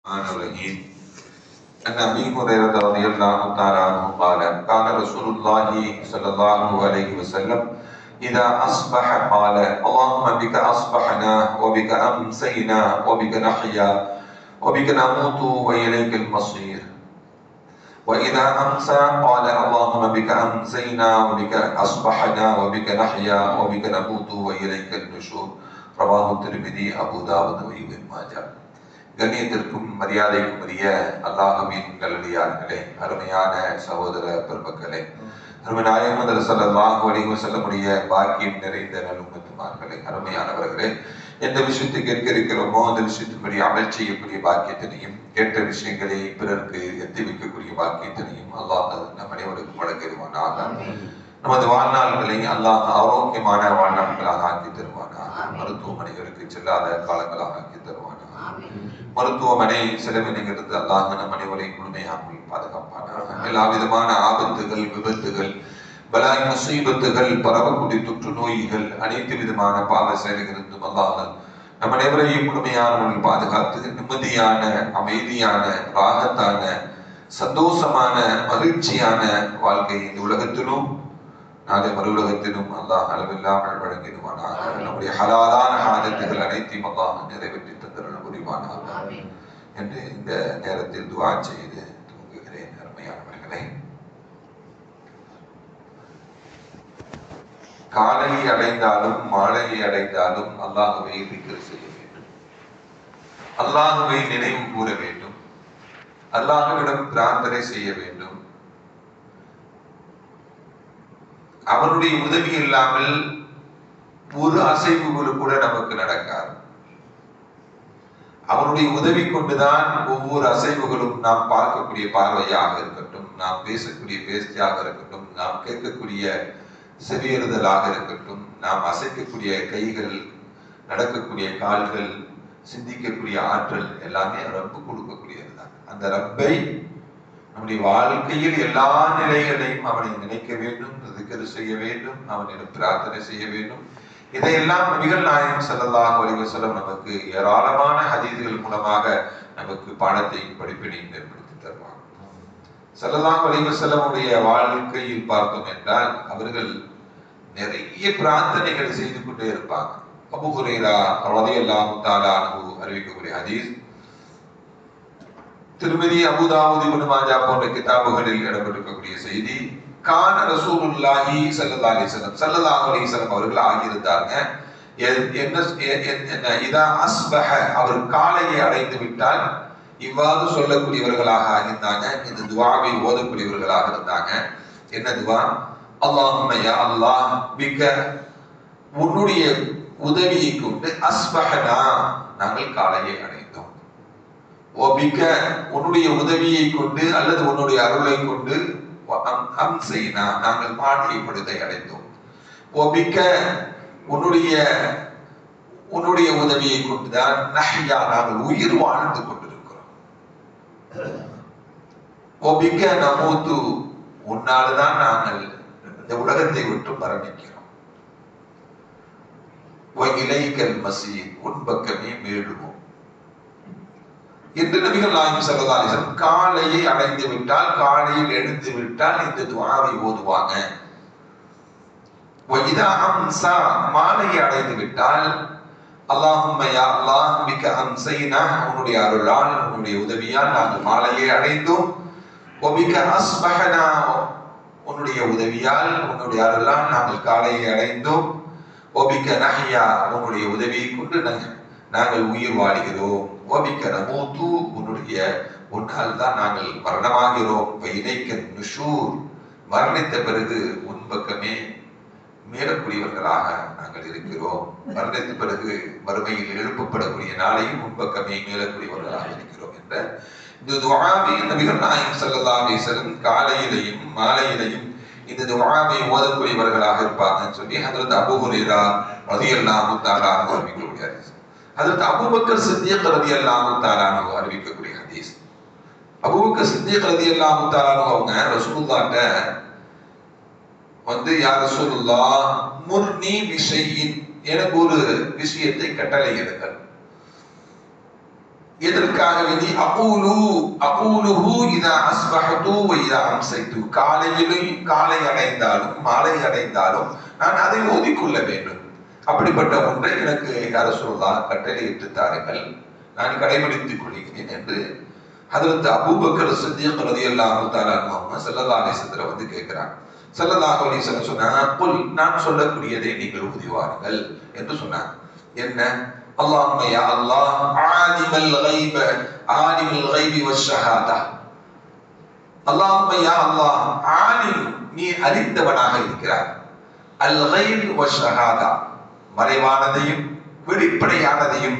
الرحيم عن أبي هريرة رضي الله تعالى عنه قال كان رسول الله صلى الله عليه وسلم إذا أصبح قال اللهم بك أصبحنا وبك أمسينا وبك نحيا وبك نموت وإليك المصير وإذا أمسى قال اللهم بك أمسينا وبك أصبحنا وبك نحيا وبك نموت وإليك النشور رواه الترمذي أبو داود وابن ماجه. கண்ணியத்திற்கும் மரியாதைக்கும் உரிய அல்லாஹ்வின் நல்லடியார்களே, அருமையான சகோதர பெருமக்களே, அருமை நாயகம் ஸல்லல்லாஹு அலைஹி வஸல்லமுடைய பாக்கியம் நிறைந்த நல்லும்மத்துமார்களே, அருமையானவர்களே, எந்த விஷயத்தை கேட்க இருக்கிறோமோ அந்த விஷயத்தின்படி அமல் செய்யக்கூடிய பாக்கியத்தினையும் கேட்ட விஷயங்களை பிறருக்கு எத்தி வைக்கக்கூடிய பாக்கியத்தினையும் அல்லாஹ் நம் அனைவருக்கும் வழங்கிடுவானாக. நமது வாழ்நாள்களை அல்லாஹ் ஆரோக்கியமான வாழ்நாட்களாக ஆக்கி தருவானாக. மருத்துவமனைகளுக்கு செல்லாத காலங்களாக ஆக்கி தருவானாக. மருத்துவமனை செலவினங்கிறது அல்லாஹ் நம் அனைவரை முழுமையாக பாதுகாப்பானாக. எல்லா விதமான ஆபத்துகள், விபத்துகள், பலாய் முசீபத்துகள், பரவக்கூடிய தொற்று நோய்கள், அனைத்து விதமான பாவ செயல்களிலிருந்தும் அல்லாஹ் நம் அனைவரையும் முழுமையான பாதுகாத்து நிம்மதியான, அமைதியான, ராகத்தான, சந்தோஷமான, மகிழ்ச்சியான வாழ்க்கை இந்த உலகத்திலும் நாளை மறு உலகத்திலும் அல்லாஹ் அளவில்லாமல் வழங்கிடுவானாக. நம்முடைய ஹலாலான ஹாஜத்துகள் அனைத்தையும் அல்லாஹ் நிறைவேற்றி தந்தருள் புரிவானாக என்று இந்த நேரத்தில் துஆ செய்து துவங்குகிறேன். அருமையானவர்களே, காலையை அடைந்தாலும் மாலையை அடைந்தாலும் அல்லாஹ்வை திக்ர் செய்ய வேண்டும், அல்லாஹ்வை நினைவு கூற வேண்டும், அல்லாஹ்விடம் பிரார்த்தனை செய்ய வேண்டும். அவருடைய உதவி இல்லாமல் ஒரு அசைவுகளும் கூட நமக்கு நடக்காது. அவருடைய உதவி கொண்டுதான் ஒவ்வொரு அசைவுகளும் நாம் பார்க்கக்கூடிய பார்வையாக இருக்கட்டும், நாம் பேசக்கூடிய பேச்சாக இருக்கட்டும், நாம் கேட்கக்கூடிய செவியறுதலாக இருக்கட்டும், நாம் அசைக்கக்கூடிய கைகள், நடக்கக்கூடிய கால்கள், சிந்திக்கக்கூடிய ஆற்றல் எல்லாமே ரப்பு கொடுக்கக்கூடியதுதான். அந்த ரப்பை நம்முடைய வாழ்க்கையில் எல்லா நிலைகளையும் அவனை நினைக்க வேண்டும், திக்ர் செய்ய வேண்டும், அவனிடம் பிரார்த்தனை செய்ய வேண்டும். இதையெல்லாம் நபிகள் நாயகம் ஸல்லல்லாஹு அலைஹி வஸல்லம் நமக்கு ஏராளமான ஹதீஸ்கள் மூலமாக நமக்கு பாடத்தையும் படிப்பினையும் ஏற்படுத்தி தருவாங்க. ஸல்லல்லாஹு அலைஹி வஸல்லமுடைய வாழ்க்கையில் பார்த்தோம் என்றால் அவர்கள் நிறைய பிரார்த்தனைகள் செய்து கொண்டே இருப்பாங்க. அபூ ஹுரைரா ரலியல்லாஹு தஆலா அன்ஹு அறிவிக்கக்கூடிய ஹதீஸ் திருமதி அபூ தாவூத் இப்னு மாஜா போன்ற கிதாபுகளில் இடம்பெற்றிருக்கக்கூடிய செய்தி. கான ரசூலுல்லாஹி ஸல்லல்லாஹு அலைஹி வஸல்லம் ஸல்லல்லாஹு அலைஹி வஸல்லம் அவர்கள் ஆகியிருந்தாங்க. என்ன இதா அஸ்பஹ, அவர் காலையை அடைந்து விட்டால் இவ்வாறு சொல்லக்கூடியவர்களாக இருந்தாங்க. இந்த துஆவை ஓதக்கூடியவர்களாக இருந்தாங்க. என்ன துஆ? அல்லாஹும்ம யா அல்லாஹ் பிக, உன்னுடைய உதவியை கொண்டு அஸ்பஹனா, நாங்கள் காலையை அடைந்தோம். ஒபிக, உன்னுடைய உதவியை கொண்டு அல்லது உன்னுடைய அருளை கொண்டு அம்சைனா, நாங்கள் மாலை பொழுதை அடைந்தோம். ஒபிக, உன்னுடைய உதவியை கொண்டுதான் நஹ்யா, நாங்கள் உயிர் வாழ்ந்து கொண்டிருக்கிறோம். ஒபிக நமூத்து, உன்னால்தான் நாங்கள் இந்த உலகத்தை விட்டு மரணிக்கிறோம். இலைக்கல் மசீர், உன் பக்கமே மீளுவோம் என்று நபிகள் நாயகம் ஸல்லல்லாஹு அலைஹி வஸல்லம் காலையை அடைந்து விட்டால், காலையில் எழுந்து விட்டால் இந்த துஆவை ஓதுவாங்க. வஇதா அம்ஸா, மாலையை அடைந்து விட்டால் அல்லாஹும்ம யா அல்லாஹ் பிக அம்ஸைனா, உன்னுடைய அருளால், உன்னுடைய உதவியால் நாங்கள் மாலையை அடைந்தோம். வபிக அஸ்பஹனா, உன்னுடைய உதவியால், உன்னுடைய அருளால் நாங்கள் காலையை அடைந்தோம். வபிக நஹ்யா, உன்னுடைய உதவியை கொண்டு நாங்கள் உயிர் வாழ்கிறோம். வபிக நமூது, உன்னால் தான் நாங்கள் மரணமாகிறோம். வைலைக்க நுஷூர், மரணித்த பிறகு உன் பக்கமே மீளக்கூடியவர்களாக நாங்கள் இருக்கிறோம். மரணித்த பிறகு மறுமையில் எழுப்பப்படக்கூடிய நாளையும் உன் பக்கமே மீளக்கூடியவர்களாக இருக்கிறோம் என்ற இந்த துஆவை நபிகள் நாயகம் ஸல்லல்லாஹு அலைஹி வஸல்லம் காலையிலையும் மாலையிலையும் இந்த துஆவை ஓதக்கூடியவர்களாக இருப்பாங்கன்னு சொல்லி ஹஜ்ரத் அபூ ஹுரைரா ரலியல்லாஹு தஆலா அன்ஹு அறிவிக்கக்கூடிய ஹதீஸ். ஹஜ்ரத் அபூபக்கர் சித்திக் ரலியல்லாஹு தஆலா அன்ஹு அறிவிக்கக்கூடிய ஹதீஸ். அபூபக்கர் சித்திக் ரலியல்லாஹு தஆலா அன்ஹு அவங்க ரசூலுல்லாஹ்ட்ட வந்து, யா ரசூலுல்லாஹ் முர்னி பிஷைஇன், எனக்கு ஒரு விஷயத்தை கட்டளையிடுங்கள். எதற்காக வேண்டி அகூலுஹு இதா அஸ்பஹது வ இதா அம்சைது, காலை அடைந்தாலும் மாலை அடைந்தாலும் நான் அதை ஓதிக்கொள்ள வேண்டும். அப்படிப்பட்ட ஒன்றை எனக்கு யா ரசூலுல்லாஹ் கட்டளையிட்டு தாருங்கள், நான் கடைபிடித்துக் கொள்கிறேன் என்று ஹஜ்ரத் அபூபக்கர் சித்திக் ரலியல்லாஹு தஆலா அன்ஹு ஸல்லல்லாஹு அலைஹி வஸல்லம் வந்து கேட்கிறாங்க. ஸல்லல்லாஹு அலைஹி வஸல்லம் சொன்னாங்க, குல், நான் சொல்லக்கூடியதை நீங்கள் ஓதுவார்கள் என்று சொன்னாங்க. என்ன? அல்லாஹும்ம யா அல்லாஹ் ஆலிமல் கைபி வஷ்ஷஹாதா. அல்லாஹும்ம யா அல்லாஹ் ஆலிம், நீ அறிந்தவனாக இருக்கிறாய், அல் கைப் வஷ்ஷஹாதா, மறைவானதையும் வெளிப்படையானதையும்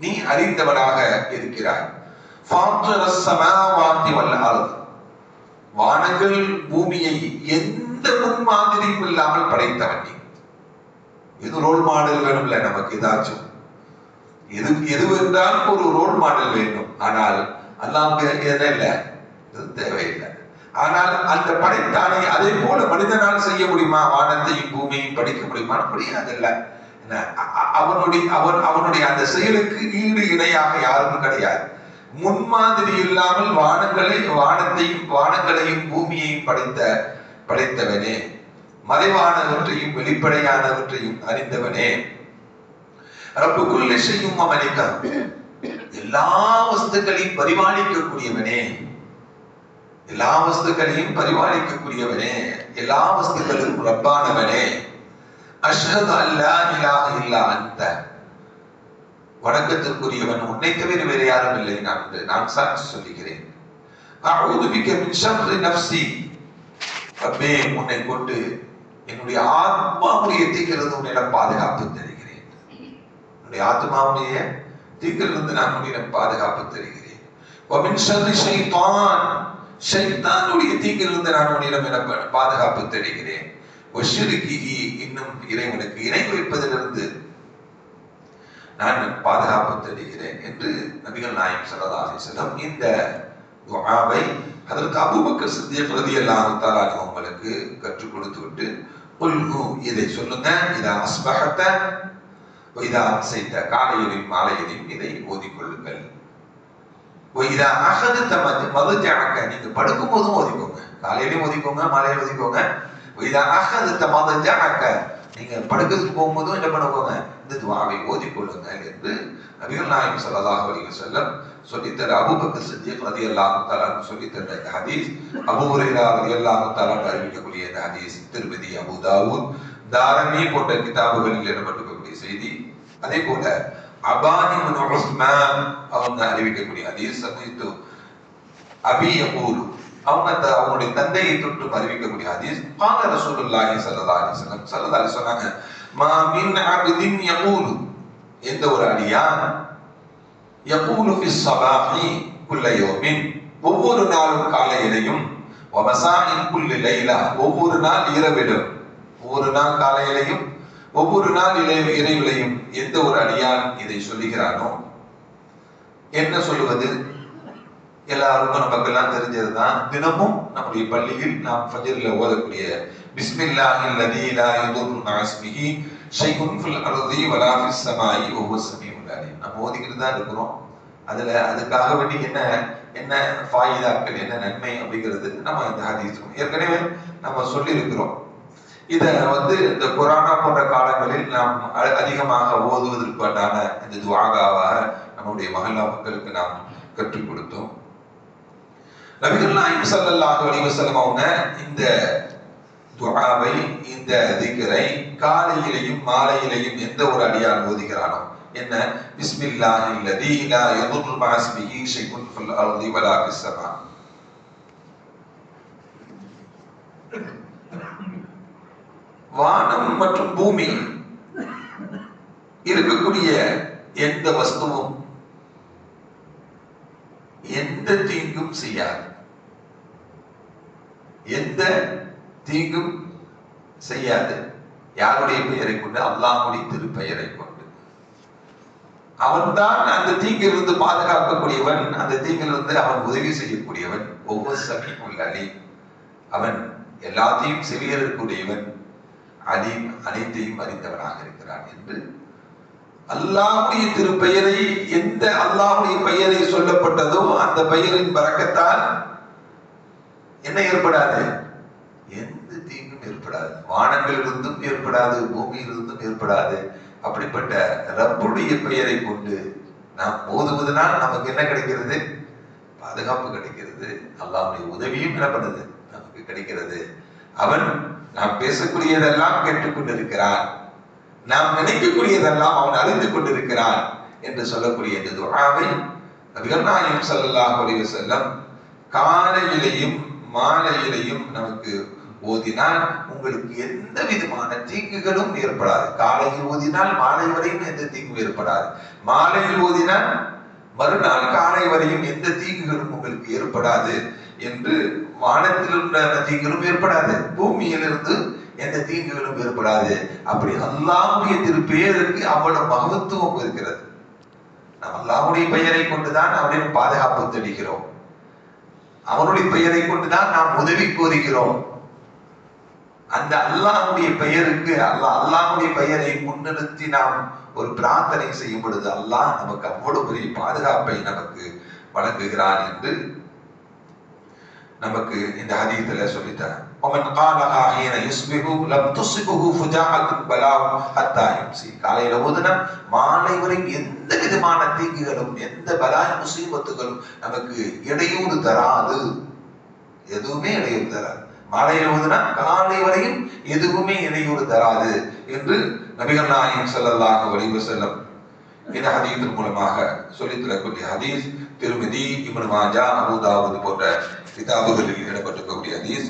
நீ அறிந்தவனாக இருக்கிறாய். ஃபாத்திரஸ் ஸமாவாதி வல் அர்த், வானங்கள் பூமியை எந்த முன்மாதிரியும் இல்லாமல் படைத்தவன் நீ. இது ரோல் மாடல் வேணும்ல நமக்கு, ஏதாச்சும் எது என்றாலும் ஒரு ரோல் மாடல் வேண்டும். ஆனால் அல்லாஹ்வுக்கு என்ன இல்லை, இது தேவையில்லை. ஆனால் அந்த படைத்தானை அதே போல மனிதனால் செய்ய முடியுமா? வானத்தையும் பூமியையும் படிக்க முடியுமா? முடியாதுல்ல. அவனுடைய அந்த செயலுக்கு ஈடு இணையாக யாரும் கிடையாது. முன்மாதிரி இல்லாமல் வானங்களையும் பூமியையும் படைத்தவனே, மறைவானவற்றையும் வெளிப்படையானவற்றையும் அறிந்தவனே, ரப்புக்குள்ளே செய்யும் அமலிக்க, எல்லா வஸ்துக்களையும் பரிபாலிக்கக்கூடியவனே, எல்லா வஸ்துக்களும் ரப்பானவனே, அஷ்ஹது அல்லா இலாஹ இல்லா அன்த, வணக்கத்திற்குரியவன் உன்னை தவிர வேறு யாரும் இல்லை நான் சாட்சி சொல்லுகிறேன். அஊது பிக மின் ஷர்ரி நஃப்ஸி, ரப்பே உன்னை கொண்டு என்னுடைய ஆத்மாவுடைய தீங்கிலிருந்து உன்னிடம் பாதுகாப்பு தருகிறேன். என்னுடைய ஆத்மாவுடைய தீங்கிலிருந்து நான் உன்னிடம் பாதுகாப்பு தருகிறேன். வ மின் ஷர்ரி ஷைத்தான், ஷைத்தானுடைய தீங்கிலிருந்து நான் உன்னிடம் பாதுகாப்பு தருகிறேன். வ ஷிர்கிஹி, இன்னும் இறைவனுக்கு இணை வைப்பதிலிருந்து நான் பாதுகாப்பு தருகிறேன் என்று நபிகள் நாயகம் ஸல்லல்லாஹு அலைஹி வஸல்லம் இந்த துஆவை ஹஜ்ரத் அபூபக்கர் சித்திக் ரலியல்லாஹு தஆலா அவங்களுக்கு கற்றுக் கொடுத்து விட்டு, குல்ஹு, இதை சொல்லுங்க, இதா அஸ்பஹத வ இதா அம்சைத, காலையிலும் மாலையிலும் இதை ஓதிக்கொள்ளுங்கள். வ இதா அஹதத மதஜஅக, நீங்க படுக்கும் போதும் ஓதிக்கோங்க, காலையிலும் ஓதிக்கோங்க, மாலையிலும் ஓதிக்கோங்க. வ இதா அஹதத மதஜஅக, நீங்க படுக்கிறதுக்கு போகும்போதும் என்ன பண்ணுவாங்க, இந்த துஆவை ஓதிக்கொள்ளுங்க என்று நபிகள் நாயகம் ஸல்லல்லாஹு அலைஹி வஸல்லம் சொல்லித்தர அபூபக்கர் சித்திக் ரலியல்லாஹு தஆலா சொல்லித்தர இந்த ஹதீஸ், அபூ ஹுரைரா ரலியல்லாஹு தஆலா அறிவிக்கக்கூடிய இந்த ஹதீஸ் திர்மிதி, அபூ தாவூத், தாரமி போன்ற கிதாபுகளில் இடம்பெற்றிருக்கக்கூடிய செய்தி. அதே போல அபானி இப்னு உஸ்மான் அவங்க அறிவிக்கக்கூடிய ஹதீஸ், சமீது அபி யகூலு, அவங்களுடைய தந்தையை தொட்டு அறிவிக்கக்கூடிய ஹதீஸ், கால ரசூலுல்லாஹி ஸல்லல்லாஹு அலைஹி வஸல்லம் சொன்னாங்க, மா மின் அப்தின் யகூலு, எந்த ஒரு அடியான் யகூலு ஃபிஸ் ஸபாஹி குல்ல யௌமின், ஒவ்வொரு நாளும் காலையிலையும், வ மஸாஇன் குல்லி லைலா, ஒவ்வொரு நாள் இரவிலும், ஒவ்வொரு நாள் காலையிலையும் ஒவ்வொரு நாள் இரவிலையும் எந்த ஒரு அடியான் இதை சொல்லுகிறானோ, என்ன சொல்லுவது? எல்லாருக்கும் நமக்கெல்லாம் தெரிஞ்சதுதான். தினமும் நம்முடைய பள்ளியில் நாம் ஃபஜ்ர்ல ஓதக்கூடிய பிஸ்மில்லாஹில் லதீ லா யதுர்ரு மஅ இஸ்மிஹி ஷைஉன் ஃபில் அர்தி வலா ஃபிஸ் ஸமாஇ வ ஹுவ ஸமீஉல் அலீம், நம்ம ஓதிக்கிட்டு தான் இருக்கிறோம். அதுக்காக வேண்டி என்ன ஃபாயிதாக்கள், என்ன நன்மை அப்படிங்கிறது நம்ம இந்த ஹதீஸ் ஏற்கனவே நம்ம சொல்லி இருக்கிறோம். இதை இந்த கொரோனா போன்ற காலங்களில் நாம் அதிகமாக ஓதுவதற்கான இந்த துஆவாக நம்முடைய மஹல்லா மக்களுக்கு நாம் கற்றுக் கொடுத்தோம். நபிகள் நாயகம் ஸல்லல்லாஹு அலைஹி வஸல்லம் அவங்க இந்த துஆவை, இந்த திக்ரை காலையிலையும் மாலையிலையும் எந்த ஒரு அடியான் ஓதுகிறானோ, என்ன, பிஸ்மில்லாஹில் லதீ லா யதுர்ரு மஅ இஸ்மிஹி ஷைஉன் ஃபில் அர்தி வலா ஃபிஸ் ஸமா, வானம் மற்றும் பூமி இருக்கக்கூடிய எந்த வஸ்துவும் எந்த தீங்கும் செய்யாது, எந்த தீங்கும் செய்யாது. யாருடைய பெயரை கொண்டு? அல்லாஹ்வுடைய திருப்பெயரை கொண்டு. அவன்தான் அந்த தீங்கிலிருந்து பாதுகாக்கக்கூடியவன், அந்த தீங்கிலிருந்து அவன் உதவி செய்யக்கூடியவன். ஒவ்வொரு சமீபுல் அலீம், அவன் எல்லாத்தையும் செவியக்கூடியவன், அலீம் அனைத்தையும் அறிந்தவனாக இருக்கிறான் என்று அல்லாஹ்வுடைய திருப்பெயரை, எந்த அல்லாஹ்வுடைய பெயரை சொல்லப்பட்டதோ அந்த பெயரின் பரக்கத்தால் என்ன ஏற்படாது? எந்த தீங்கும் ஏற்படாது. வானங்களிலிருந்தும் ஏற்படாது, பூமியிலிருந்தும் ஏற்படாது. அப்படிப்பட்ட ரப்புடைய பெயரை கொண்டு நாம் ஓதுவதனால் நமக்கு என்ன கிடைக்கிறது? பாதுகாப்பு கிடைக்கிறது. அல்லாஹ்வுடைய உதவியும் என்ன பண்ணுது? நமக்கு கிடைக்கிறது. அவன் நாம் பேசக்கூடியதெல்லாம் கேட்டுக்கொண்டிருக்கிறான், நாம் நினைக்கக்கூடியதெல்லாம் அவன் அறிந்து கொண்டிருக்கிறான் என்று சொல்லக்கூடிய இந்த துஆவை நபிகள் நாயகம் ஸல்லல்லாஹு அலைஹி வஸல்லம் காலையிலையும் மாலையிலையும் நமக்கு ஓதினால் உங்களுக்கு எந்த விதமான தீங்குகளும் ஏற்படாது. காலையில் ஓதினால் மாலை வரையும் எந்த தீங்கும் ஏற்படாது. மாலையில் ஓதினால் மறுநாள் காலை வரையும் எந்த தீங்குகளும் உங்களுக்கு ஏற்படாது என்று, வானத்தில் உள்ள தீங்குகளும் ஏற்படாது, பூமியிலிருந்து எந்த தீங்குகளும் ஏற்படாது. அப்படி அல்லாஹ்வுடைய திருப்பெயருக்கு அவ்வளவு மகத்துவம் இருக்கிறது. நாம் அல்லாஹ்வுடைய பெயரை கொண்டுதான் அவனின் பாதுகாப்பு தேடுகிறோம். அவனுடைய பெயரை கொண்டுதான் நாம் உதவி கோருகிறோம். அந்த அல்லாஹ்வுடைய பெயருக்கு, அல்லாஹ்வுடைய பெயரை முன்னிறுத்தி நாம் ஒரு பிரார்த்தனை செய்யும் பொழுது அல்லாஹ் நமக்கு அவ்வளவு பெரிய பாதுகாப்பை நமக்கு வழங்குகிறான் என்று நமக்கு இந்த ஹதீஸ்ல சொல்லிட்டார். ومن قالها حين يصبح لم تصبه فجاءة بلاء حتى يمسي. காலையில ஓதுனா மாலை வரை எந்த விதமான தீங்குகளும் எந்த பலாய் முசீபத்துகளும் நமக்கு இடையூறு தராது. எதுவுமே இடையூறு தராது. மாலையில ஓதுனா காலை வரையும் எதுவுமே இடையூறு தராது என்று நபிகள் நாயகம் ஸல்லல்லாஹு அலைஹி வஸல்லம் இந்த ஹதீஸின் மூலமாக சொல்லித் தரக்கூடிய ஹதீஸ் திருமிதி, இப்னு மாஜா, அபூ தாவூத் போன்ற கிதாபுகளில் இடம்பெற்றிருக்கக்கூடிய ஹதீஸ்.